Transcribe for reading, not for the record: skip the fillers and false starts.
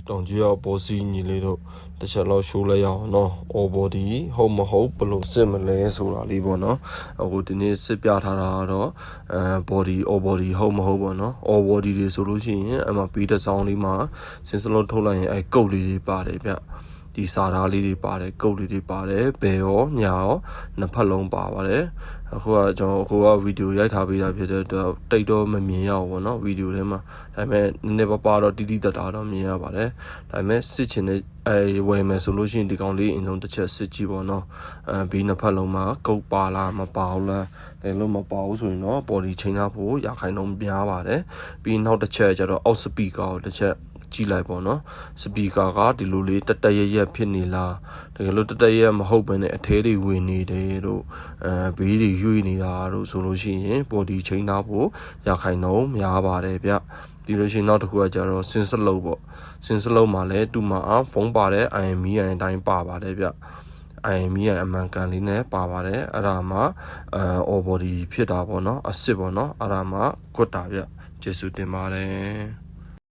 တောင်ကြီးကပေါ်စီညီလေးတို့တစ်ချက်လောက်ရှိုးလိုက်ရအောင်နော်။ all body ဟုတ်မဟုတ်ဘယ်လိုစစ်မလဲဆိုတာလေးပေါ့နော်။အခုဒီနေ့စစ်ပြထားတာကတော့body all body ဟုတ်မဟုတ်ပေါ့နော်။ all body တွေဆိုလို့ရှိရင်အမှပြီးတဲ့ဆောင်းလေးမှာစင်စလုံးထုတ်လိုက်ရင်ကုတ်လေးတွေပါတယ်ဗျ။ဒီစာသားလေးတွေပါတယ်ကုတ်လေးတွေပါတယ်ဘယ်ရောညာရောနှစ်ဖက်လုံးပါပါတယ်အခုကကျွန်တော်ဗီဒီယိုရိုက်ထားပေးတာဖြစ်တဲ့အတွက်တိတ်တော့မမြင်ရဘူးပေါ့နော်ဗီဒီယိုထဲမှာဒါပေမဲ့နည်းနည်းပါတော့တိတိတတ်တာတော့မြင်ရပါတယ်ဒါပေမဲ့စစ်ချင်တဲ့ဝယ်မယ်ဆိုလို့ရှိရင်ဒီကောင်လေးအရင်ဆုံးတစ်ချက်စစ်ကြည့်ပေါ့နော်ဘေးနှစ်ဖက်လုံးမှာကုတ်ပါလားမပါဘူးလားဒါလို့မပါဘူးဆိုရင်တော့ body ချိန်ထားဖို့ရခိုင်နှုန်းများပါတယ်ပြီးနောက်တစ်ချက်ကျတော့ out speaker ကိုတစ်ချက်ကြည့်လိုက်ပေါ့နော်စပီကာကဒီလိုလေးတက်တက်ရက်ဖြစ်နေလားတကယ်လို့တက်တက်ရက်မဟုတ်ဘဲနဲ့အထဲတွေဝင်နေတယ်တို့ဘေးတွေရွေ့နေတာတို့ဆိုလို့ရှိရင် body ချိန်ထားဖို့ရခိုင်နှုန်းများပါတယ်ဗျဒီလိုရှိရင်နောက်တစ်ခုကကျတော့စင်စလုံးပေါ့စင်စလုံးမှာလည်းတူမှာဖုန်းပါတဲ့ IMEI အတိုင်းပါပါတယ်ဗျ IMEI အမှန်ကန်လေးနဲ့ပါပါတယ်အဲ့ဒါမှall body ဖြစ်တာပေါ့နော်အစ်စ်ပေါ့နော်အဲ့ဒါမှကွတ်တာဗျကျေးဇူးတင်ပါတယ်